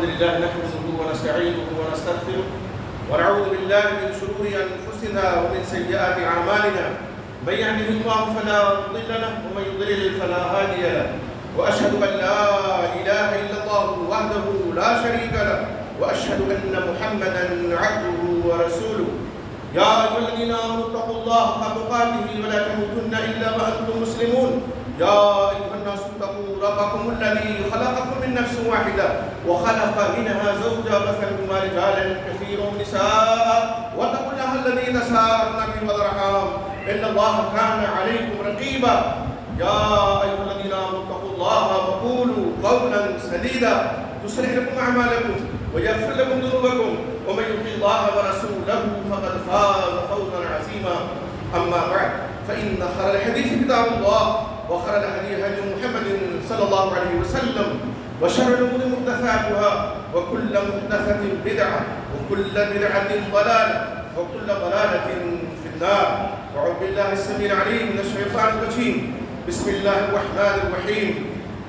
لله نحمده ونستعينه ونستغفره ونعوذ بالله من شرور أنفسنا ومن سيئات أعمالنا من يهده الله فلا مضل له ومن يضلل فلا هادي له وأشهد أن لا إله إلا الله وحده لا شريك له وأشهد أن محمدا عبده ورسوله يا أيها الذين آمنوا اتقوا الله حق تقاته ولا تموتن إلا وأنتم مسلمون يا أيها الناس اتقوا ربكم الذي خلقكم من نفس واحدة وخلق منها زوجها وبث منهما رجالا كثيرا ونساء واتقوا الله الذي تساءلون به والأرحام إن الله كان عليكم رقيبا يا أيها الذين آمنوا اتقوا الله وقولوا قولا سديدا يصلح لكم أعمالكم ويغفر لكم ذنوبكم ومن يطع الله ورسوله فقد فاز فوزا عظيما أما بعد فإن خير الحديث كتاب الله وخير الهدي هدي محمد صلى الله عليه وسلم وشر الأمور محدثاتها وكل محدثة بدعة وكل بدعة ضلالة وكل ضلالة في النار. أعوذ بالله السميع العليم من الشيطان الرجيم. بسم الله الرحمن الرحيم.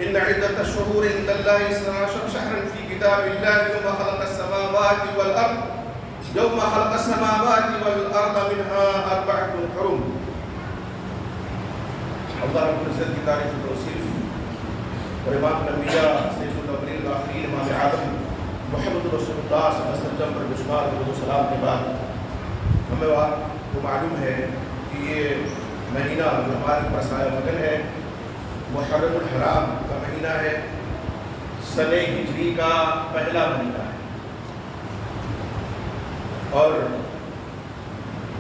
إن عدة الشهور عند الله 12 شهرا في كتاب الله يوم خلق السماوات والأرض منها 4 حرم. اللہ رب العزت کی تعریف و توصیف اور امام الانبیاء سید الاولین والآخرین امام اعظم محمد رسول اللہ صلی اللہ علیہ وسلم پر بشمار درود و سلام کے بعد ہمیں کو معلوم ہے کہ یہ مہینہ جو ہمارے پاس آیا وطن ہے محرم الحرام کا مہینہ ہے، سنہ ہجری کا پہلا مہینہ ہے، اور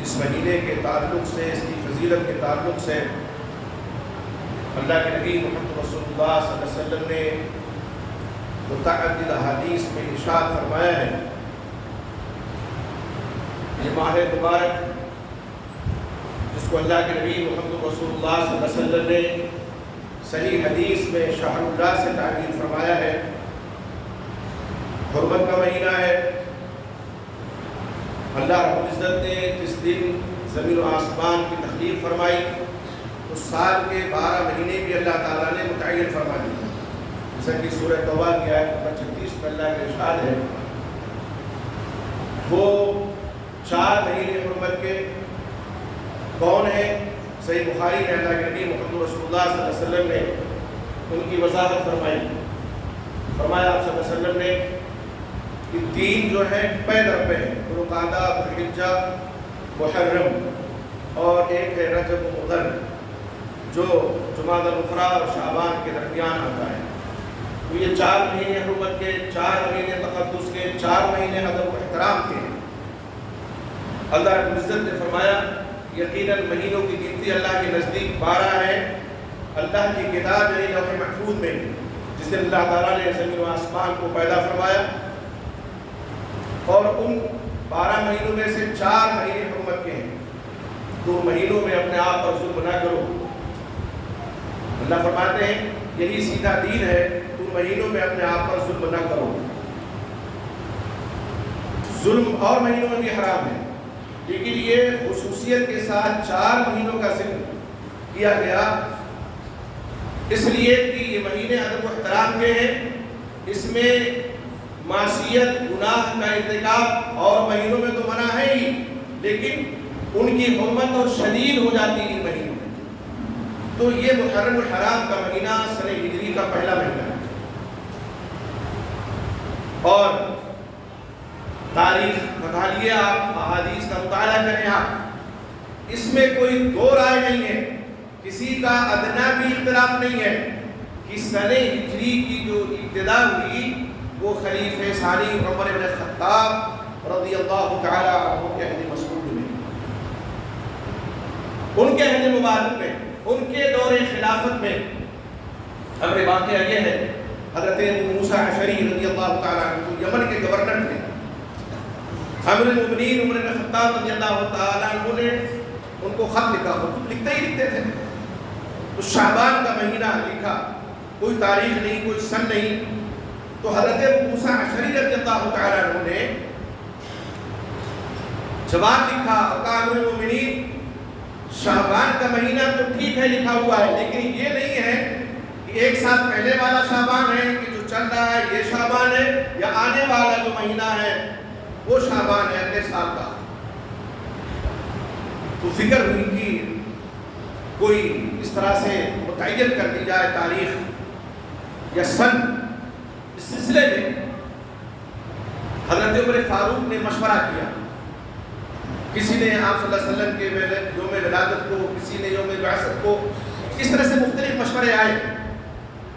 اس مہینے کے تعلق سے، اس کی فضیلت کے تعلق سے اللہ کے نبی محمد رسول اللہ صلی اللہ علیہ وسلم نے متعدد احادیث میں ارشاد فرمایا ہے. یہ ماہ مبارک جس کو اللہ کے نبی محمد رسول اللہ صلی اللہ علیہ وسلم نے صحیح حدیث میں شہر اللہ سے تعبیر فرمایا ہے، حرمت کا مہینہ ہے. اللہ رب العزت نے جس دن زمین و آسمان کی تخلیق فرمائی اس سال کے 12 مہینے بھی اللہ تعالیٰ نے متعین فرما دی، جیسا کہ سورہ توبہ کی آیت نمبر 36 میں اللہ کا ارشاد ہے. وہ 4 مہینے حرمت کے کون ہیں؟ صحیح بخاری میں اللہ کے نبی محمد رسول اللہ صلی اللہ علیہ وسلم نے ان کی وضاحت فرمائی. فرمایا آپ صلی اللہ علیہ وسلم نے کہ 3 جو ہیں پے در پہ ہیں، ذوالقعدہ، ذوالحجہ، محرم، اور ایک ہے رجب و مضر جو جمادی الاخری اور شعبان کے درمیان آتا ہے. تو یہ 4 مہینے حرمت کے، 4 مہینے تقدس کے، 4 مہینے ادب و احترام کے. اللہ رب العزت نے فرمایا یقیناً مہینوں کی گنتی اللہ کے نزدیک 12 ہے. اللہ کی کتاب یعنی لوح محفوظ میں جس دن اللہ تعالیٰ نے زمین و آسمان کو پیدا فرمایا، اور ان 12 مہینوں میں سے 4 مہینے حرمت کے ہیں. 2 مہینوں میں اپنے آپ پر ظلم نہ کرو. اللہ فرماتے ہیں یہی سیدھا دین ہے، 2 مہینوں میں اپنے آپ پر ظلم نہ کرو. ظلم اور مہینوں میں بھی حرام ہے، لیکن یہ خصوصیت کے ساتھ 4 مہینوں کا ذکر کیا گیا اس لیے کہ یہ مہینے ادب و احترام کے ہیں. اس میں معصیت، گناہ کا ارتکاب اور مہینوں میں تو منع ہے ہی، لیکن ان کی حرمت اور شدید ہو جاتی ہے ان مہینوں میں. تو یہ محرم الحرام کا مہینہ سنہ ہجری کا پہلا مہینہ ہے. اور تاریخ مطالعے آپ احادیث کا مطالعہ کریں، آپ اس میں کوئی 2 رائے نہیں ہے، کسی کا ادنا بھی اختلاف نہیں ہے کہ سنہ ہجری کی جو ابتدا ہوئی وہ خلیفہ ثانی عمر بن خطاب رضی اللہ تعالی عنہ کے عہد مسعود میں، ان کے عہد مبارک میں، ان کے دور خلافت میں. امر واقعہ یہ ہے حضرت ابو موسیٰ اشعری رضی اللہ تعالی عنہ یمن کے گورنر تھے. امیر المؤمنین عمر بن خطاب رضی اللہ تعالی عنہ نے ان کو خط لکھا، خود لکھتے ہی لکھتے تھے. تو شعبان کا مہینہ لکھا، کوئی تاریخ نہیں، کوئی سن نہیں. تو حضرت ابو موسیٰ اشعری رضی اللہ تعالی عنہ نے جواب لکھا اور کہا امیر المؤمنین شعبان کا مہینہ تو ٹھیک ہے لکھا ہوا ہے، لیکن یہ نہیں ہے کہ 1 سال پہلے والا شعبان ہے کہ جو چل رہا ہے یہ شعبان ہے یا آنے والا جو مہینہ ہے وہ شعبان ہے اگلے سال کا. تو فکر ہوئی کہ کوئی اس طرح سے متعین کر دی جائے تاریخ یا سن. اس سلسلے میں حضرت عمر فاروق نے مشورہ کیا. کسی نے آپ صلی اللہ علیہ وسلم کے یوم ولادت کو، کسی نے یوم بعثت کو، اس طرح سے مختلف مشورے آئے.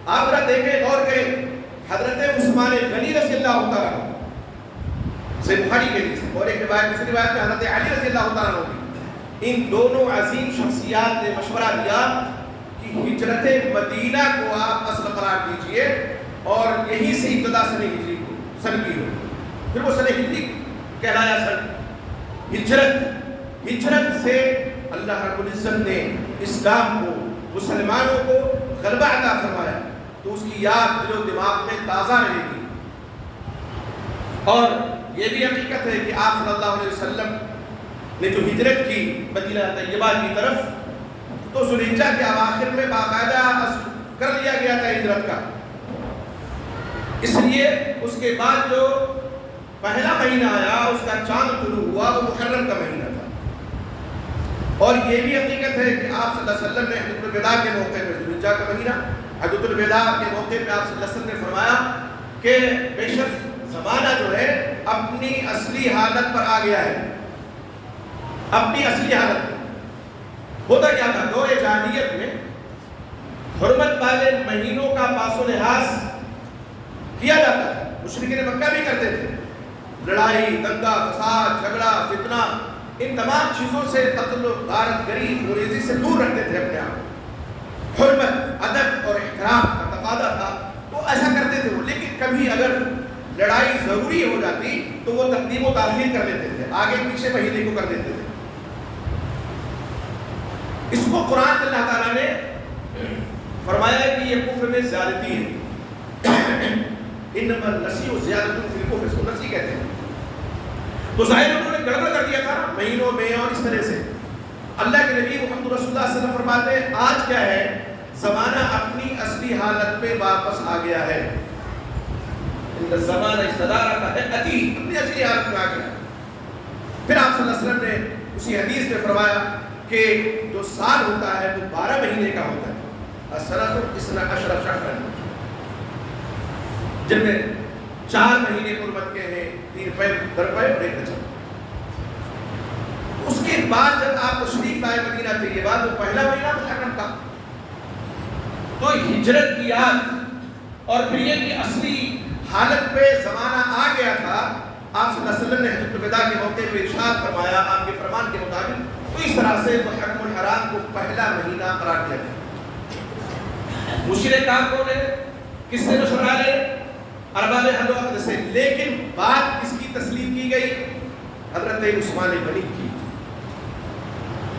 آپ ذرا دیکھیں، غور کریں، حضرت عثمان غنی رضی اللہ تعالیٰ عنہ صحیح بخاری کے لیے اور ایک روایت دوسری روایت میں حضرت علی رضی اللہ تعالیٰ عنہ کی، ان دونوں عظیم شخصیات نے مشورہ دیا کہ ہجرت مدینہ کو آپ اصل قرار دیجئے اور یہی سے ابتدا سن ہجری کو سن کی ہو. پھر وہ سن ہجری کہلایا سن. ہجرت سے اللہ رب العزت نے اسلام کو، مسلمانوں کو غلبہ عطا فرمایا، تو اس کی یاد دل و دماغ میں تازہ رہے گی. اور یہ بھی حقیقت ہے کہ آپ صلی اللہ علیہ وسلم نے جو ہجرت کی مدینہ طیبہ کی طرف، تو ذوالحجہ کے اواخر میں باقاعدہ کر لیا گیا تھا ہجرت کا. اس لیے اس کے بعد جو پہلا مہینہ آیا اس کا چاند طلوع ہوا وہ محرم کا مہینہ تھا. اور یہ بھی حقیقت ہے کہ آپ صلی اللہ علیہ وسلم نے حجۃ الوداع کے موقع پہ، ذوالحجہ کا مہینہ حجۃ الوداع کے موقع پہ آپ صلی اللہ علیہ وسلم نے فرمایا کہ بے شک زمانہ جو ہے اپنی اصلی حالت پر آ گیا ہے. اپنی اصلی حالت میں ہوتا کیا تھا؟ دور جاہلیت میں حرمت والے مہینوں کا پاس و لحاظ کیا جاتا تھا. مشرکین مکہ بھی کرتے تھے. لڑائی، دنگا فساد، جھگڑا، فتنہ، ان تمام چیزوں سے، قتل و غارت گری، خونریزی سے دور رکھتے تھے اپنے آپ. حرمت، ادب اور احترام کا تقاضا تھا تو ایسا کرتے تھے وہ. لیکن کبھی اگر لڑائی ضروری ہو جاتی تو وہ تقدیم و تاخیر کر لیتے تھے، آگے پیچھے مہینے کو کر دیتے تھے. اس کو قرآن میں اللہ تعالیٰ نے فرمایا ہے کہ یہ کفر میں زیادتی ہے. انما النسیء زیادۃ فی الکفر، اس کو نسیء کہتے ہیں. تو ظاہر انہوں نے گڑبڑ کر دیا تھا مہینوں میں اور اس طرح سے. اللہ کے نبی محمد رسول اللہ صلی اللہ علیہ وسلم فرماتے ہیں آج کیا ہے؟ زمانہ اپنی اصلی حالت میں واپس آ گیا ہے. ان الزمان استدار کا ہے اتی، اپنی اصلی حالت میں آ گیا. پھر آپ صلی اللہ علیہ وسلم نے اسی حدیث میں فرمایا کہ جو سال ہوتا ہے وہ 12 مہینے کا ہوتا ہے. السنۃ 12 شہرا، جن میں 4 مہینے حرمت کے ہیں، 3 پیر درپے اور 1 رجب. اس کے بعد جب آپ تشریف لائے مدینہ طیبہ تو پہلا مہینہ محرم کا، تو ہجرت کی یاد اور پھر یہ کہ اصلی حالت پہ زمانہ آ گیا تھا. آپ صلی اللہ علیہ وسلم نے حجۃ الوداع کے موقع پہ ارشاد فرمایا آپ کے فرمان کے مطابق، تو اس طرح سے محرم الحرام کو پہلا مہینہ قرار دیا گیا. مشرکان کو نے کس نے مشورہ لے؟ ارباب حل و عقد سے. لیکن بات کس کی تسلیم کی گئی؟ حضرت عثمان غنی کی،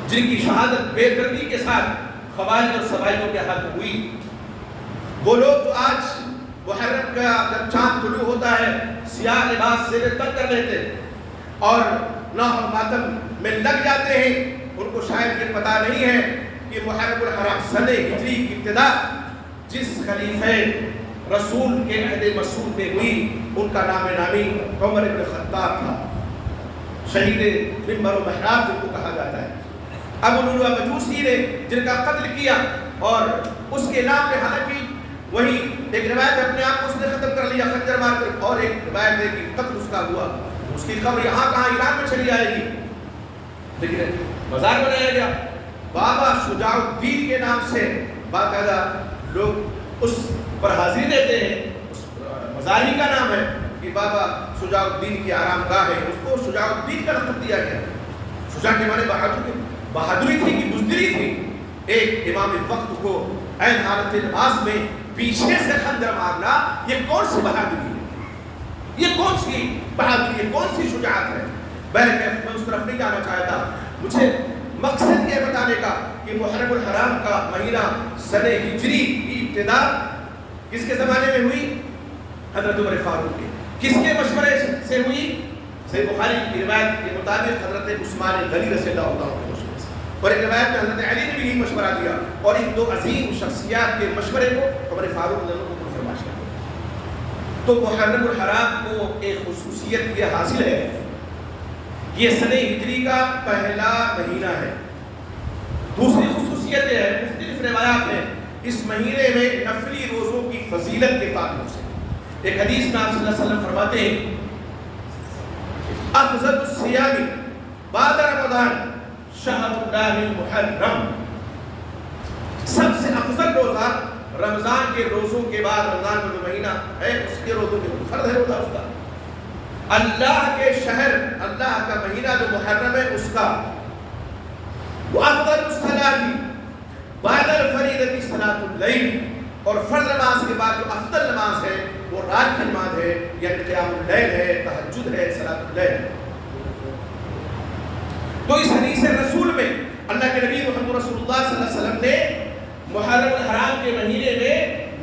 جن کی شہادت بے دردی کے ساتھ خوارج اور سبائیوں کے ہاتھ ہوئی. وہ لوگ جو آج محرم کا جب چاند طلوع ہوتا ہے سیاہ لباس سے تک کر لیتے اور نوح و ماتم میں لگ جاتے ہیں، ان کو شاید یہ پتہ نہیں ہے کہ محرم الحرام سن ہجری کی ابتدا جس خلیفہ رسول کے عہد مسعود میں ہوئی ان کا نام نامی عمر بن خطاب تھا، شہید منبر و محراب جن کو کہا جاتا ہے. ابو لؤلؤ مجوسی نے جن کا قتل کیا اور اس کے نام پہ حالانکہ وہی ایک روایت ہے اپنے آپ کو اس نے ختم کر لیا خنجر مار کر، اور ایک روایت ہے کہ قتل اس کا ہوا، اس کی قبر یہاں کہاں ایران میں چلی آئے گی، لیکن مزار بنایا گیا. بابا شجاع الدین کے نام سے باقاعدہ لوگ اس پر حاضری دیتے ہیں. اس مزار ہی کا نام ہے کہ بابا شجاع الدین کی آرام گاہ ہے، اس کو شجاع الدین کا لقب دیا گیا. شجاع کے معنی بہادری تھی کہ بزدلی تھی. ایک امام وقت کو عین حالت لباس میں پیچھے سے خنجر مارنا، یہ کون سی بہادری ہے؟ یہ کون سی بہادری ہے؟ کون سی شجاعت ہے؟ بہرکیف میں اس طرف نہیں جانا چاہتا. مجھے مقصد یہ بتانے کا کہ محرم الحرام کا مہینہ سن ہجری کی ابتدا کس کے زمانے میں ہوئی؟ حضرت عمر فاروق کے. کس کے مشورے سے ہوئی؟ صحیح بخاری کی روایت کے مطابق حضرت عثمان غنی رضی اللہ عنہ کے مشورے سے. اور ایک روایت میں حضرت علی نے بھی یہی مشورہ دیا، اور ان دو عظیم شخصیات کے مشورے کو عمر فاروق نے فرمایا. تو محرم الحرام کو ایک خصوصیت یہ حاصل ہے، یہ سنہ ہجری کا پہلا مہینہ ہے۔ دوسری خصوصیت یہ ہے، مختلف روایات ہیں اس مہینے میں نفلی روزوں کی فضیلت کے تعلق سے۔ ایک حدیث میں آپ صلی اللہ علیہ وسلم فرماتے ہیں افضل الصیام بعد رمضان شہر اللہ المحرم، سب سے افضل روزہ رمضان کے روزوں کے بعد، رمضان کا جو مہینہ ہے اس کے روزوں کے فرض ہے روزہ اس کا، اللہ کے شہر، اللہ کا مہینہ جو محرم ہے اس کا۔ وَأَفْضَلُ الصَّلَاةِ بَعْدَ الْفَرِيضَةِ صَلَاةُ اللَّيْلِ، اور فرض نماز کے بعد جو افضل نماز ہے وہ رات کی نماز ہے، یعنی قیام اللیل ہے، تہجد ہے، صلاۃ اللیل ہے۔ تو اس حدیث رسول میں اللہ کے نبی محمد رسول اللہ صلی اللہ علیہ وسلم نے محرم الحرام کے مہینے میں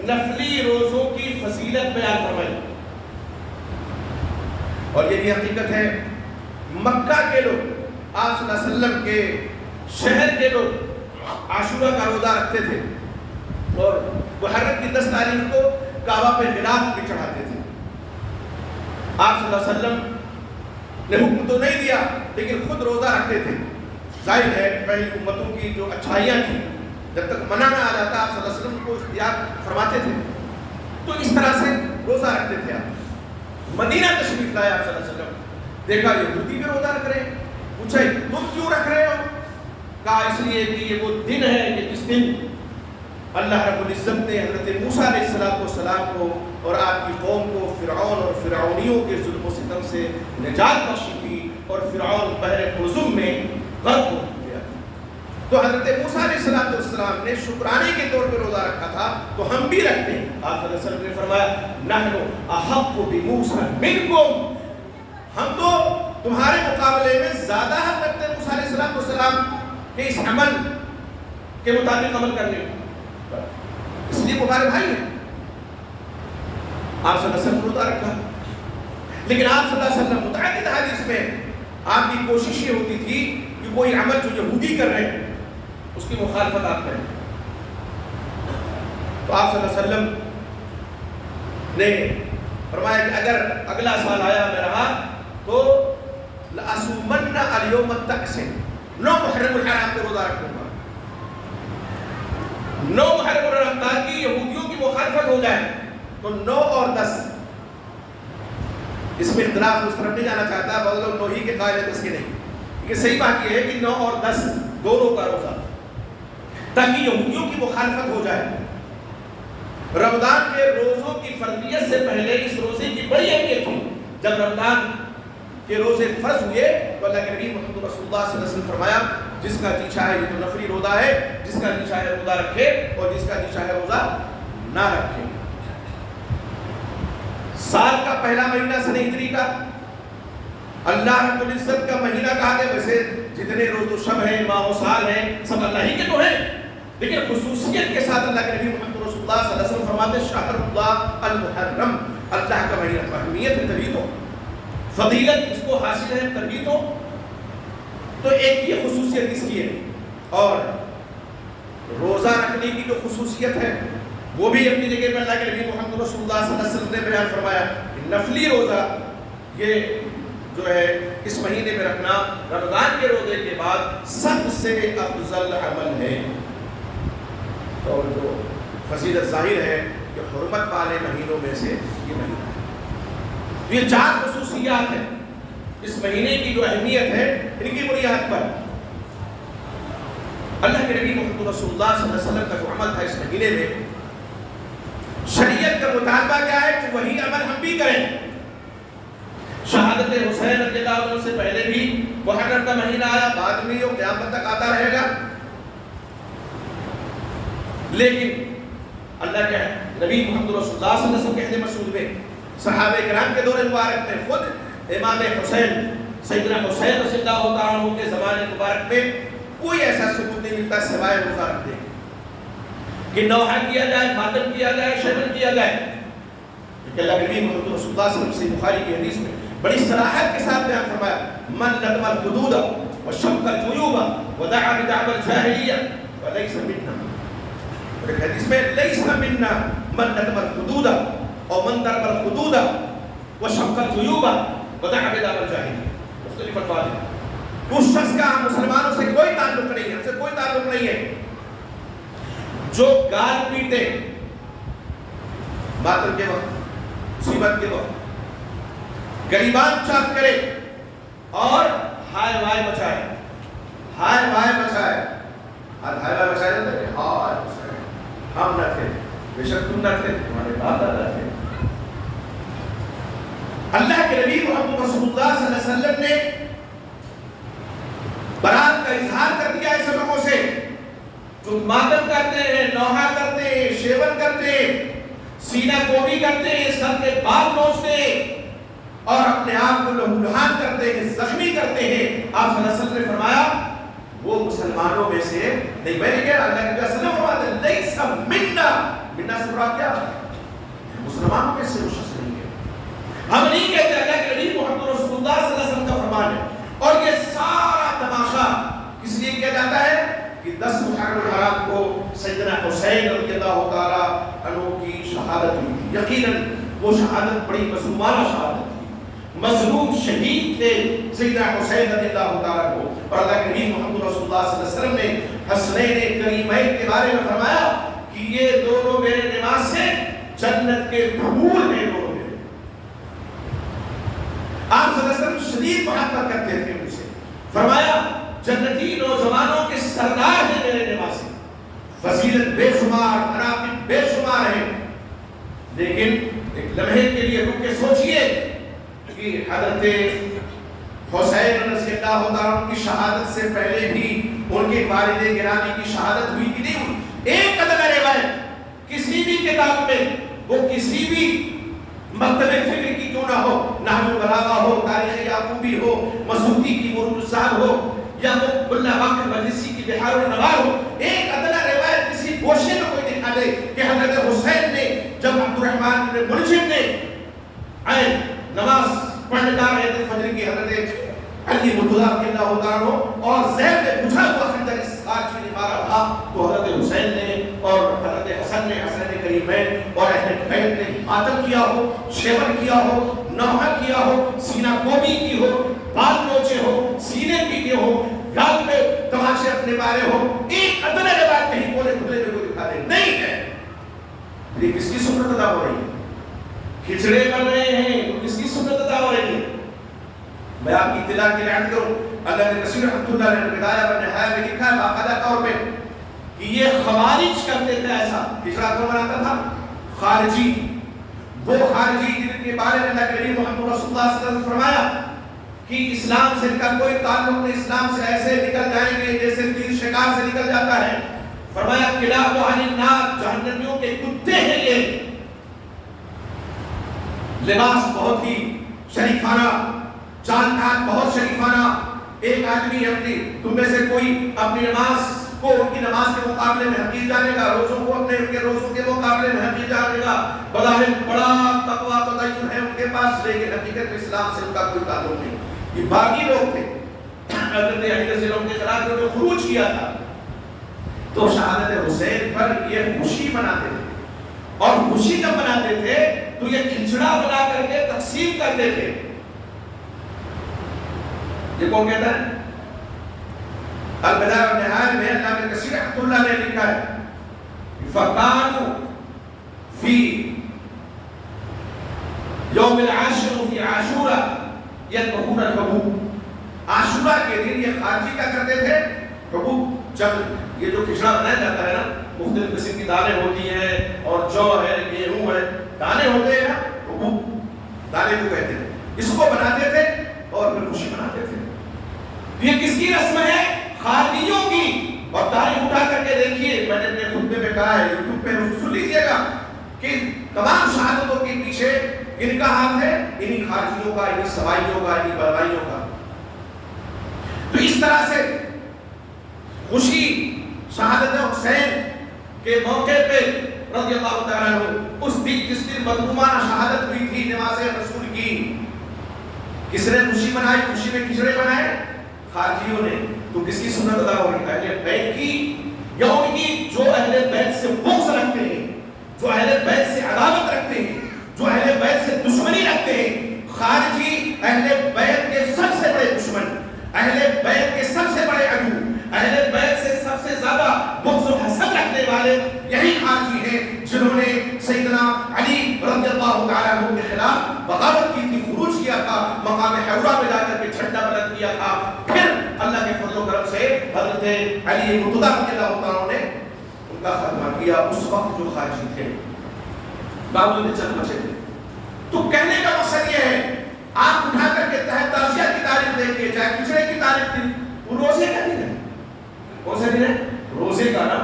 نفلی روزوں کی فضیلت بیان فرمائی، اور یہ بھی حقیقت ہے مکہ کے لوگ، آپ صلی اللہ علیہ وسلم کے شہر کے لوگ عاشورہ کا روزہ رکھتے تھے اور محرم کی 10 تاریخ کو کعبہ پہ غلاف بھی چڑھاتے تھے۔ آپ صلی اللہ علیہ وسلم نے حکم تو نہیں دیا لیکن خود روزہ رکھتے تھے۔ ظاہر ہے پہلی امتوں کی جو اچھائیاں تھیں جب تک منع نہ آ جاتا آپ صلی اللہ علیہ وسلم کو اختیار فرماتے تھے، تو اس طرح سے روزہ رکھتے تھے۔ آپ مدینہ تشریف لائے، آپ صلی اللہ علیہ وسلم دیکھا یہودی بھی روزہ رکھ رہے ہیں، پوچھا تم کیوں رکھ رہے ہو؟ کہا اس لیے کہ یہ وہ دن ہے کہ جس دن اللہ رب العزت نے حضرت موسیٰ علیہ السلام کو اور آپ کی قوم کو فرعون اور فرعونیوں کے ظلم و ستم سے نجات بخشی تھی اور فرعون بحر قلزم میں غرق ہو گیا۔ تو حضرت موسیٰ علیہ السلام نے شکرانے کے طور پہ روزہ رکھا تھا، تو ہم بھی رکھتے ہیں۔ آپ صلی اللہ علیہ وسلم نے فرمایا نحن احق بموسیٰ منکم، ہم تو تمہارے مقابلے میں زیادہ حق رکھتے ہیں موسیٰ علیہ السلام کے اس عمل کے مطابق عمل کرنے، اس لیے تمہارے بھائی ہیں۔ آپ صلی اللہ علیہ وسلم روزہ رکھا، لیکن آپ صلی اللہ علیہ وسلم متعدد حدیث میں آپ کی کوشش یہ ہوتی تھی کہ کوئی عمل جو یہودی کر رہے ہیں اس کی مخالفت آپ کریں۔ تو آپ صلی اللہ علیہ وسلم نے فرمایا کہ اگر اگلا سال آیا میں رہا تو لَأَصُومَنَّ الْيَوْمَ التَّاسِعَ، 9 محرم الحرام کو روزہ رکھوں گا، 9 محرم الحرام، تاکہ یہودیوں کی مخالفت ہو جائے۔ تو 9 اور 10 اس میں اختلاف اس طرف نہیں جانا چاہتا، بہت لوگ 9 ہی کے قائل ہیں 10 کے نہیں، لیکن صحیح بات یہ ہے کہ 9 اور 10 دونوں کا روزہ، تاکہ یہودیوں کی مخالفت ہو جائے۔ رمضان کے روزوں کی فرضیت سے پہلے اس روزے کی بڑی اہمیت تھی۔ جب رمضان کے روزے فرض ہوئے تو اللہ کے نبی محمد رسول اللہ صلی اللہ علیہ وسلم فرمایا جس کا جی چاہے یہ تو نفلی روزہ ہے، جس کا جی چاہے روزہ رکھے اور جس کا جی چاہے روزہ نہ رکھے۔ سال کا پہلا مہینہ سنہ ہجری کا اللہ رب العزت کا مہینہ کہا گیا، ویسے جتنے روز و شب ہیں، ماہ و سال ہیں، سب اللہ ہی کے تو ہیں، لیکن خصوصیت کے ساتھ اللہ کے نبی محمد رسول اللہ صلی اللہ علیہ وسلم فرماتے شہر اللہ المحرم، اللہ کا مہینہ، تو اہمیت ہے تبھی تو، فضیلت اس کو حاصل ہے تبھی تو ایک یہ خصوصیت اس کی ہے۔ اور روزہ رکھنے کی جو خصوصیت ہے وہ بھی اپنی جگہ پر اللہ کے نبی محمد رسول اللہ صلی اللہ علیہ وسلم نے بیان فرمایا کہ نفلی روزہ یہ جو ہے اس مہینے میں رکھنا رمضان کے روزے کے بعد سب سے افضل عمل ہے۔ اور جو فضیلت ظاہر ہے کہ حرمت والے مہینوں میں سے یہ مہینہ ہے۔ یہ 4 خصوصیات ہیں اس مہینے کی جو اہمیت ہے، ان کی بنیاد پر اللہ کے نبی محمد رسول اللہ صلی اللہ علیہ وسلم کا جو عمل تھا اس مہینے میں، شریعت کا مطالبہ کیا ہے کہ وہی عمل ہم بھی کریں۔ شہادت حسین رضی اللہ عنہ سے پہلے بھی محرم کا مہینہ آیا، بعد میں یہ قیامت تک آتا رہے گا، لیکن اللہ کے نبی محمد رسول اللہ صلی اللہ علیہ وسلم کے عہد مسعود میں صحابہ کرام کے دور مبارک میں خود امام حسین سیدنا حسین رضی اللہ عنہ کے زمانے مبارک میں کوئی ایسا ثبوت نہیں ملتا سوائے روزہ رکھتے کہ نوحہ کیا جائے، ماتم کیا جائے، شمن کیا جائے۔ کہ اللہ کے نبی محمد رسول اللہ صلی اللہ علیہ وسلم سے بخاری کی حدیث میں بڑی صراحت کے ساتھ بیان فرمایا من لطم الحدود وشق الجیوب ودعا بدعوى الجاہلیہ وليس منا، اور ایک حدیث میں لیس منا من لطم الحدود اور من ضرب الحدود وشق الجیوب ودعا بدعوى الجاہلین، مختلف الفاظ ہیں. اس شخص کا مسلمانوں سے کوئی تعلق نہیں ہے، ہم سے کوئی تعلق نہیں ہے جو گال پیٹے ماتم کے وقت، مصیبت کے وقت، غریبان چاک کرے اور ہائے وائے مچائے، ہائے وائے مچائے. آج ہائے وائے مچائے جاتے ہیں، ہائے مچائے. ہم نہ تھے، بے شک تم نہ تھے، تمہارے باپ دادا تھے. اللہ کے نبی محمد رسول اللہ صلی اللہ علیہ وسلم نے برات کا اظہار کر دیا ایسے لوگوں سے جو ماتم کرتے ہیں، نوحہ کرتے ہیں، شیون کرتے ہیں، سینہ کوبی کرتے ہیں، سر کے بال نوچتے ہیں اور اپنے آپ کو لہولہان کرتے ہیں، زخمی کرتے ہیں. آپ صلی اللہ علیہ وسلم نے فرمایا وہ مسلمانوں میں سے نہیں. میں نے کہا اللہ کے وسلم فرماتے ہیں لیس منا، منا سے مراد کیا ہے؟ مسلمانوں میں سے وہ شخص نہیں ہے. ہم نہیں کہتے، اللہ کے نبی محمد رسول اللہ صلی اللہ علیہ وسلم کا فرمان ہے. اور یہ سارا تماشا کس لیے کیا جاتا ہے کہ 10 محرم الحرام کو سیدنا حسین رضی اللہ تعالی عنہ کی شہادت ہوئی تھی. یقیناً وہ شہادت بڑی مظلومانہ شہادت تھی، مظلوم شہید تھے سیدنا حسین رضی اللہ تعالی عنہ. اور اللہ کے نبی محمد رسول اللہ صلی اللہ علیہ وسلم نے حسنین کریمین کے بارے میں فرمایا کہ یہ دونوں میرے نواز ہیں، جنت کے پھول ہیں دونوں. آپ صلی اللہ علیہ وسلم شدید محبت کرتے تھے ان سے. فرمایا جنتی نوجوانوں کے سردار ہیں میرے نواسے، فضیلت بے شمار، مناقب بے شمار ہیں. لیکن ایک لمحے کے لیے رک کے سوچئے کہ حضرت حسین رضی اللہ عنہ کی شہادت سے پہلے بھی ان کے والد گرامی کی شہادت ہوئی کہ نہیں. ایک قدر روایت کسی بھی کتاب میں، وہ کسی بھی مکتب فکر کی کیوں نہ ہو، نحو البلاغہ ہو، تاریخ یعقوبی ہو، مسعودی کی مرد الصاحب ہو، یا ملا باقر مجلسی کی بحار النوار ہو، ایک ادنا روایت کسی گوشے میں کوئی دکھا دے کہ حضرت حسین نے جب عبد الرحمن بن ملجم نے آئے نماز پڑھنے جا رہے تھے فجر کی، حضرت علی مرتضی رضی اللہ تعالیٰ اور زید نے بجھا ہوا خنجر اس خارجی نے مارا تھا، تو حضرت حسین نے اور حضرت حسن نے، حسن کریمین اور اہل بیت نے ماتم کیا ہو، شیون کیا ہو، نوحہ کیا ہو، سینہ کوبی کی ہو، بال نوچے ہو، سینے پیٹے ہو، گال پہ تماشے اپنے مارے ہو. ایک ادنا روایت نہیں بولے کھلے میں کوئی دکھا دے نہیں ہے. یہ کس کی سنت ادا ہو رہی ہے؟ کھچڑے بن رہے ہیں تو کس کی سنت ادا ہو رہی ہے؟ میں آپ کی اطلاع کے لیے عرض کروں، اللہ نے کثیر رحمۃ اللہ نے بدایہ و نہایہ میں لکھا ہے باقاعدہ طور پہ کہ یہ خوارج کرتے تھے. ایسا کھچڑا کون بناتا تھا؟ خارجی. وہ خارجی جن کے بارے میں اللہ کے نبی محمد رسول اللہ صلی اللہ علیہ وسلم نے فرمایا کہ اسلام سے ان کا کوئی تعلق نہیں، اسلام سے ایسے نکل جائیں گے جیسے تیر شکار سے نکل جاتا ہے. فرمایا کلاب عن النار، جہنمیوں کے کتے ہیں یہ. لباس بہت ہی شریفانہ، چال ڈھال بہت شریفانہ. ایک آدمی اپنی تم میں سے کوئی اپنی نماز کو ان کی نماز کے مقابلے میں حقیر جانے گا، روزوں کو اپنے ان کے روزوں کے مقابلے میں حقیر جانے گا. بظاہر بڑا تقویٰ تدین ہے ان کے پاس، لیکن حقیقت میں اسلام سے ان کا کوئی تعلق نہیں. یہ باغی لوگ تھے. حضرت علی رضی اللہ عنہ کے خلاف انہوں نے خروج کیا تھا تو شہادت حسین پر یہ خوشی مناتے تھے. اور خوشی جب مناتے تھے تو یہ کھچڑا بنا کر کے تقسیم کرتے تھے. یہ کون کہتا ہے؟ البدایہ والنہایہ میں اللہ نے کثیر رحمۃ اللہ نے لکھا ہے فَقَانُوا فِي يَوْمِ الْعَاشِرِ فِي عَاشُورَا يَذْبَحُونَ الْحُبُوب. عاشورہ کے دن یہ خارجی کیا کرتے تھے؟ حبوب. جب یہ جو کھچڑا بنایا جاتا ہے نا، مختلف قسم کی دالیں ہوتی ہیں اور جو ہے گیہوں ہے، دانے ہوتے ہیں نا، حبوب دانے کو کہتے ہیں. اس کو بناتے تھے اور پھر خوشی مناتے تھے. یہ کس کی رسم ہے؟ خارجیوں کی. اور تاریخ اٹھا کر کے دیکھیے، میں نے اپنے خطبے میں کہا ہے، یوٹیوب پہ سن لیجیے گا کہ تمام شہادتوں کے پیچھے ان کا ہاتھ ہے، انہی خارجیوں کا، انہی سوائیوں کا، انہی بروائیوں کا. تو اس طرح سے خوشی شہادت حسین کے موقع پہ رضی اللہ تعالیٰ عنہ، اس دن جس دن مظلومانہ شہادت ہوئی تھی نماز رسول کی، کس نے خوشی منائی؟ خوشی میں کھچڑے بنائے خارجیوں نے. تو کس کی سنت ادا ہو رہی ہے؟ اہل بیت کی، یا ان کی جو اہل بیت سے بغض رکھتے ہیں، جو اہل بیت سے عداوت رکھتے ہیں، جو علی مرتضیٰ رضی اللہ تعالیٰ نے ان کا خاتمہ کیا اس وقت جو خارجی تھے، باوجود چند بچے تھے. تو کہنے کا مقصد یہ ہے، آپ اٹھا کر کے تعزیہ کی تاریخ دیکھیے، چاہے کھچڑے کی تاریخ تھی، وہ روزے کا دن ہے. کون سا دن ہے؟ روزے کا نا.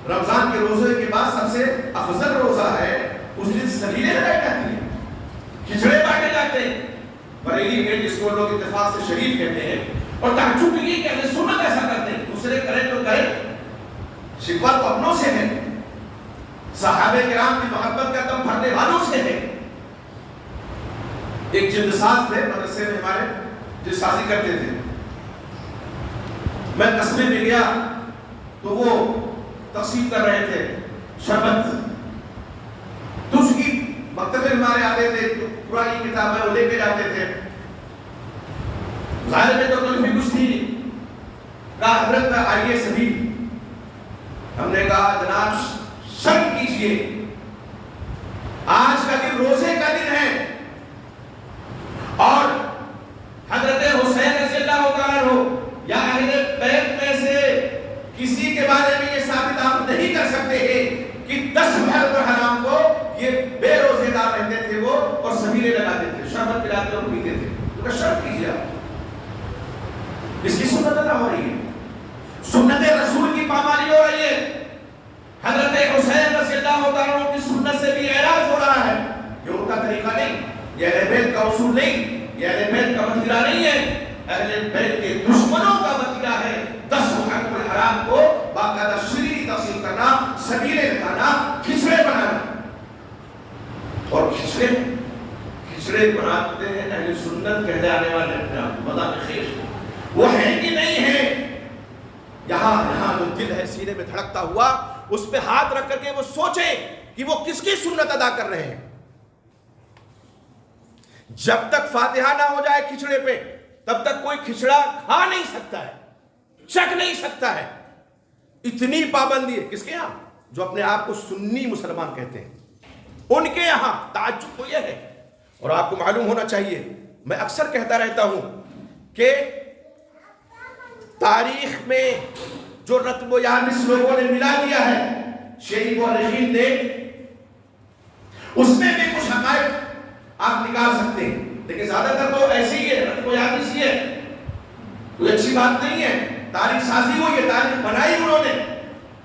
رمضان کے روزے کے بعد سب سے افضل روزہ ہے، اس دن سبیلیں لگائی جاتی ہیں، کھچڑے بانٹے جاتے ہیں. بریلی میں جس کو لوگ اتفاق سے شریف کہتے ہیں، اور تہجد کے لیے کہتے ہیں سنت ایسا کرتے ہیں، دوسرے کریں تو کریں، شکوہ تو اپنوں سے ہے، صحابہ کرام کی محبت کا دم بھرنے والوں سے ہے. ایک جلد ساز تھے مدرسے میں ہمارے، جلد سازی کرتے تھے. میں قصبے میں گیا تو وہ تقسیم کر رہے تھے شربت. تو اس کی مکتبے ہمارے آتے تھے، پرانی کتابیں وہ لے کے جاتے تھے. ظاہر میں تو کوئی کچھ تھی. کہا حضرت آئیے سبھی. ہم نے کہا جناب شرم کیجئے، آج کا دن روزے کا دن ہے، اور حضرت حسین رضی اللہ تعالیٰ عنہ یا اہل بیت میں سے کسی کے بارے میں یہ ثابت آپ نہیں کر سکتے ہیں کہ 10 محرم کو یہ بے روزے دار رہتے تھے وہ، اور سبیلے لگاتے تھے، شربت پلاتے اور پیتے تھے. تو کہ شرم کیجئے آپ، کس کی سنت ادا ہو رہی ہے؟ سنت رسول کی پامالی ہو رہی ہے. حضرت حسین رضی اللہ تعالیٰ عنہ کی سنت سے بھی اعراض ہو رہا ہے. یہ ان کا طریقہ نہیں، یہ اہل بیت کا اصول نہیں، یہ اہل بیت کا وتیرہ نہیں ہے. اہل بیت کے دشمنوں کا وتیرہ ہے 10 محرم الحرام کو باقاعدہ شریعی تقسیم کرنا، سبیلے لگانا، کھچڑے بنانا. اور کھچڑے بناتے ہیں اہل سنت کہلانے والے اپنے آپ مدام خیر. وہ ہے کہ نہیں ہے؟ یہاں جو دل ہے سینے میں دھڑکتا ہوا، اس پہ ہاتھ رکھ کر کے وہ سوچیں کہ وہ کس کی سنت ادا کر رہے ہیں. جب تک فاتحہ نہ ہو جائے کھچڑے پہ، تب تک کوئی کھچڑا کھا نہیں سکتا ہے، چکھ نہیں سکتا ہے. اتنی پابندی ہے. کس کے یہاں؟ جو اپنے آپ کو سنی مسلمان کہتے ہیں، ان کے یہاں. تعجب تو یہ ہے، اور آپ کو معلوم ہونا چاہیے، میں اکثر کہتا رہتا ہوں کہ تاریخ میں جو رتب و یابس لوگوں نے ملا دیا ہے، شیعی مورخین نے، اس میں بھی کچھ حقائق آپ نکال سکتے ہیں، لیکن زیادہ تر تو ایسے ہی ہے، رتب و یابس ہی ہے، کوئی اچھی بات نہیں ہے. تاریخ سازی ہوئی ہے، تاریخ بنائی انہوں نے.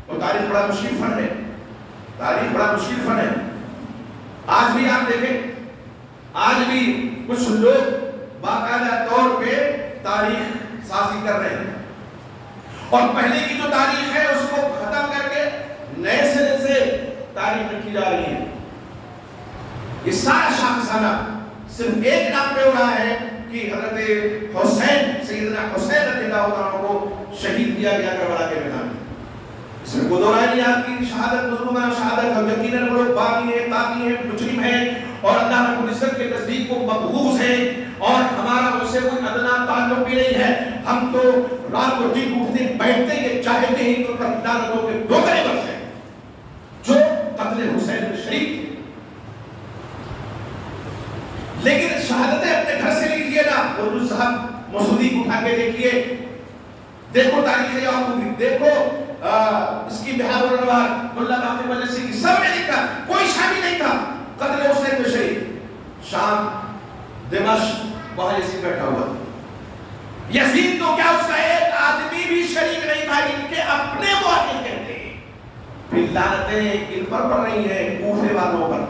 اور تاریخ بڑا مشکل فن ہے، تاریخ بڑا مشکل فن ہے. آج بھی آپ دیکھیں، آج بھی کچھ لوگ باقاعدہ طور پہ تاریخ سازی کر رہے ہیں، اور پہلے کی جو تاریخ ہے اس کو ختم کر کے نئے سرے سے تاریخ لکھی جا رہی ہے. یہ سارا شاخسانہ صرف ایک نام پہ ہو رہا ہے کہ حضرت حسین، سیدنا حسین رضی اللہ عنہ کو شہید کیا گیا کربلا کے میدان میں. اس میں کوئی دو رائے نہیں آتی. شہادت مظلومہ شہادت، ہم یقیناً وہ لوگ باغی ہیں، طاغی ہیں، مجرم ہیں، اور اللہ رب العزت کے نزدیک کو مبغوض ہیں، اور ہمارا ان سے کوئی ادنا تعلق بھی نہیں ہے. ہم تو رات اور دن اٹھتے بیٹھتے یہ چاہتے ہیں کہ ان پر لعنتوں کے ڈوکرے برسیں جو قتل حسین میں شریک تھے. لیکن شہادتیں اپنے گھر سے لیجیے نا. اور صاحب مسعودی کو اٹھا کے دیکھیے، دیکھو تاریخ یعقوبی، دیکھو اس کی بہار الانوار، ملا باقر مجلسی کی، سب نے لکھا کوئی شامی نہیں تھا قتل حسین میں شریک. شام دمشق وہاں یزید بیٹھا ہوا تھا. یزید تو کیا اس کا ایک آدمی بھی شریک نہیں تھا. ان کے اپنے مؤرخ کہتے ہیں. پھر لعنتیں کن پر پڑ رہی ہیں؟ کوفے والوں پر،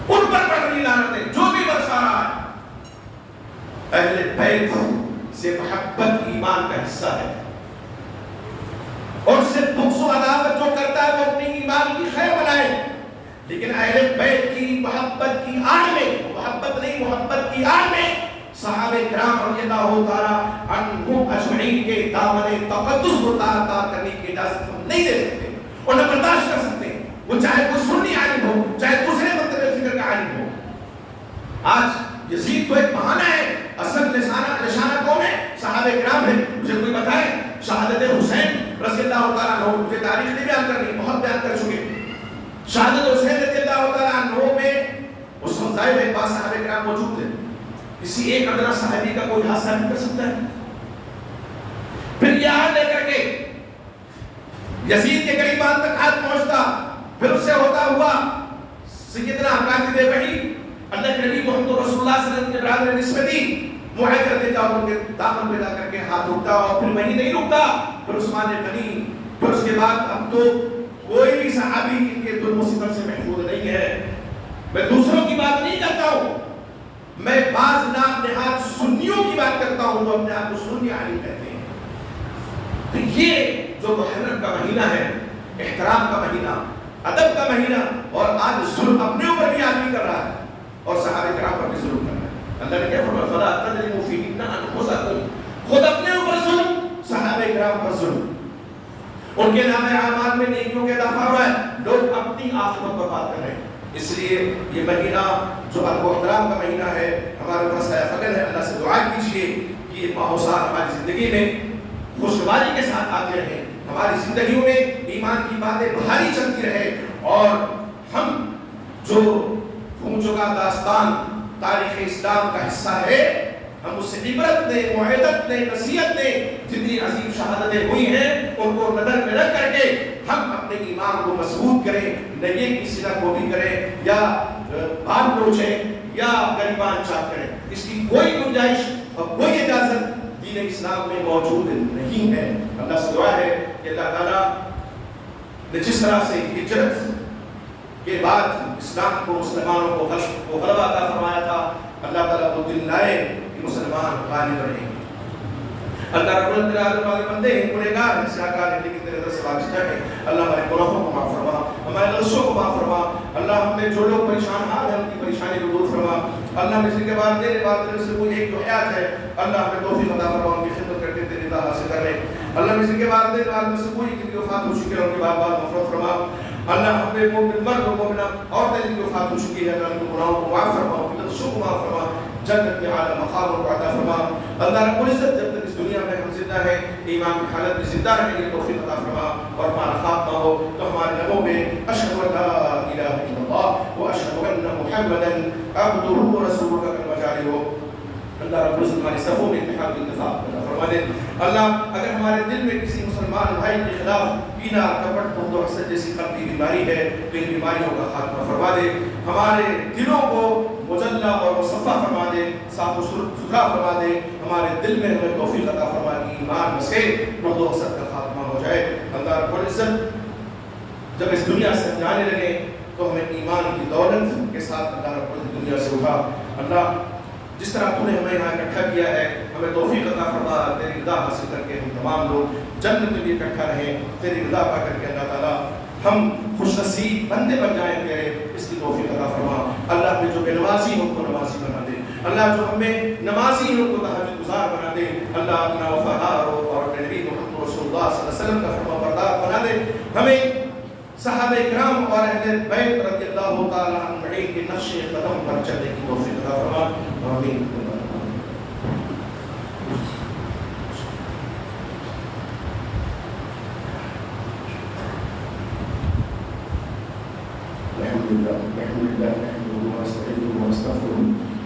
ان پر پڑ رہی لعنتیں جو بھی برسا رہا ہے. اہل بیت سے محبت ایمان کا حصہ ہے، اور سے بغض و عداوت جو کرتا ہے وہ اپنی ایمان کی خیر بنائے. لیکن اہل بیت کی محبت کی آڑ میں، محبت نہیں محبت کی آڑ میں، صحابہ کرام رضی اللہ تعالیٰ عنہم اجمعین کے دامن تقدس کو تار کرنے کی اجازت ہم نہیں دے سکتے اور نہ برداشت کر سکتے. وہ چاہے کوئی سنی عالم ہو، چاہے دوسرے مکتب فکر کا عالم ہو. آج یزید تو ایک بہانہ ہے، اصل نشانہ کون ہے؟ صحابہ کرام ہے. مجھے کوئی بتائے شہادت حسین رضی اللہ تعالیٰ عنہ، مجھے تاریخ نہیں بیان کرنی، بہت بیان کر چکے. شہادت حسین رضی اللہ تعالیٰ عنہ میں اس وقت ظاہر ہے بعض صحابہ کرام موجود تھے. کسی ایک ادنا صحابی کا کوئی حادثہ نہیں کر سکتا ہے. پھر یہ ہاتھ لے کر کے یزید کے قریبان تک ہاتھ پہنچتا، پھر اس سے ہوتا ہوا سیدنا کاتب وحی اللہ کے نبی محمد رسول اللہ صلی اللہ علیہ وسلم کے برادر نسبتی معاہدہ کر دیتا اور ان کے دامن پہ لا کر کے ہاتھ رکتا، اور پھر وہی نہیں رکتا، پھر عثمان غنی، پھر اس کے بعد اب تو کوئی بھی صحابی ان کے ظلم و ستم سے محفوظ نہیں ہے۔ میں دوسروں کی بات نہیں کرتا ہوں، میں بعض نام نہاد سنیوں کی بات کرتا ہوں جو اپنے آپ کو سنی عالم کہتے ہیں۔ تو یہ جو محرم کا مہینہ ہے، احترام کا مہینہ، ادب کا مہینہ، اور آج ظلم اپنے اوپر بھی آدمی کر رہا ہے اور صحابہ کرام پر بھی ظلم کر رہا ہے۔ اللہ نے کیا فرمایا فلا تظلموا فیہن انفسکم، خود اپنے اوپر ظلم، صحابہ کرام پر ظلم، ان کے نام اعمال میں نیکیوں کے اضافہ ہو رہا ہے، لوگ اپنی آخرت برباد کر رہے ہیں۔ اس لیے یہ مہینہ جو ادب و احترام کا مہینہ ہے ہمارے اوپر سایہ فگن ہے۔ اللہ سے دعا کیجیے کہ یہ ماحوسات ہماری زندگی میں خوشگواری کے ساتھ آتے رہے، ہماری زندگیوں میں ایمان کی باتیں بھاری چلتی رہے، اور ہم جو گم چکا داستان تاریخ اسلام کا حصہ ہے، ہم اس سے عبرت لیں، موعظت لیں، نصیحت لیں، جتنی عظیم شہادتیں ہوئی ہیں ان کو نظر میں رکھ کر کے ہم اپنے ایمان کو مضبوط کریں، نہ یہ کسی نہ کوئی کریں یا بات نوچیں یا غریبان چاک کریں۔ اس کی کوئی گنجائش اور کوئی اجازت دین اسلام میں موجود نہیں ہے۔ اللہ سے دعا ہے کہ اللہ تعالیٰ نے جس طرح سے ہجرت کے بعد اسلام کو مسلمانوں کو غلبہ عطا فرمایا تھا، اللہ تعالیٰ کو دل لائے کہ مسلمان غالب رہیں۔ اللہ رب العالمین والے بندے ہیں، گنہگار ہیں، سیاہکار ہیں، لیکن تیرے در سے وابستہ ہیں۔ اللہ ہمارے گناہوں کو معاف فرما، ہمارے لغزشوں کو معاف فرما۔ اللہ ہم میں جو لوگ پریشان حال ہیں ان کی پریشانی کو دور فرما۔ اللہ مثل کے بعد میرے بعد سے کوئی ایک جو حیات ہے، اللہ ہمیں توفیق عطا فرما ان کی خدمت کر کے تیری رضا حاصل کرنے۔ اللہ مثل کے بعد میرے بعد سے کوئی جن کی وفات ہو چکی ہے ان کی بار بار مغفرت فرما۔ اللہ ہم میں مومن مرد و مومنہ عورتیں جن کی وفات ہو چکی ہے، اللہ ان کے گناہوں کو معاف فرما، ان کی لغزشوں کو معاف فرما، جنت کے اعلیٰ مقام کو عطا فرما۔ اللہ رب العزت جب تک اس دنیا میں ہم زندہ ہیں، ایمان کی حالت میں زندہ رہیں گے، توفیق عطا فرما، اور ہمارا خاتمہ ہو تو ہمارے لبوں میں اشہد ان لا الہ الا اللہ واشہد ان محمدا عبدہ ورسولہ کا کلمہ جاری ہو۔ اللہ رب العزت ہماری صفوں میں اتحاد و اتفاق پیدا فرما دے۔ اللہ اگر ہمارے دل میں کسی مسلمان بھائی کے خلاف کینہ، کپٹ، بغض و حسد جیسی قلبی بیماری ہے تو ان بیماریوں کا خاتمہ فرما دے۔ ہمارے دلوں کو مجلہ اور مصفہ فرما دے، صاف و ستھرا فرما دے۔ ہمارے دل میں ہمیں توفیق عطا فرما کہ ایمان بسے، بغض و حسد کا خاتمہ ہو جائے۔ اللہ رب العزت جب اس دنیا سے جانے لگے تو ہمیں ایمان کی دولت کے ساتھ اللہ رب العزت دنیا سے اٹھا۔ اللہ جس طرح تو نے ہمیں یہاں اکٹھا کیا ہے، ہمیں توفیق عطا فرما، تیری رضا حاصل کر کے ہم تمام لوگ جنت میں بھی اکٹھا رہیں، تیری رضا پا کر کے اللہ تعالیٰ ہم خوش نصیب بندے بن جائیں تیرے، اس کی توفیق عطا فرما۔ اللہ ہمیں جو بے نمازی ہو ان کو نمازی بنا دے، اللہ جو ہمیں نمازی ہیں ان کو تہجد گزار بنا دے، اللہ اپنا وفادار ہو اور اپنے نبی محمد رسول اللہ صلی اللہ علیہ وسلم کا فرما بردار بنا دے۔ ہمیں صحابہ کرام اور اہل بیت رضی اللہ تعالیٰ عنہم کے نقش قدم پر چلنے کی توفیق عطا فرما، آمین۔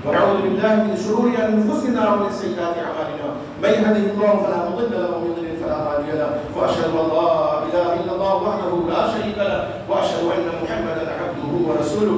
ونعوذ بالله من شرور انفسنا ومن سيئات اعمالنا، من يهده الله فلا مضل له ومن يضلل فلا هادي له، واشهد ان لا اله الا الله وحده لا شريك له، واشهد ان محمدا عبده ورسوله.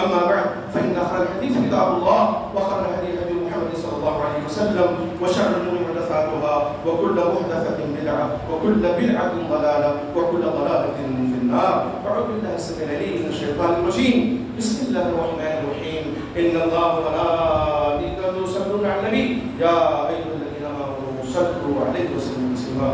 اما بعد فان خير الحديث كتاب الله، وخير الهدي هدي محمد صلى الله عليه وسلم، وشر الامور محدثاتها، وكل محدثه بدعه، وكل بدعه ضلاله، وكل ضلاله في النار. اعوذ بالله السميع العليم من الشيطان الرجيم. بسم الله الرحمن الرحيم. ان الله وملائكته يصلون على النبي يا ايها الذين امنوا صلوا عليه وسلموا تسليما.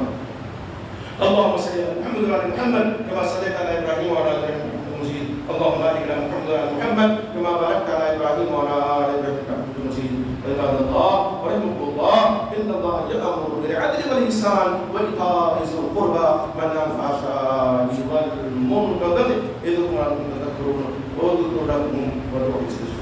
اللهم صل على محمد وعلى محمد كما صليت على ابراهيم وعلى ال ابراهيم انك حميد مجيد. اللهم بارك على محمد وعلى محمد كما باركت على ابراهيم وعلى ال ابراهيم انك حميد مجيد. عباد الله ورحمكم الله، ان الله يامر بالعدل والاحسان وايتاء ذي القربى وينهى عن الفحشاء والمنكر والبغي يعظكم لعلكم تذكرون. واذكروا ربكم وادعوه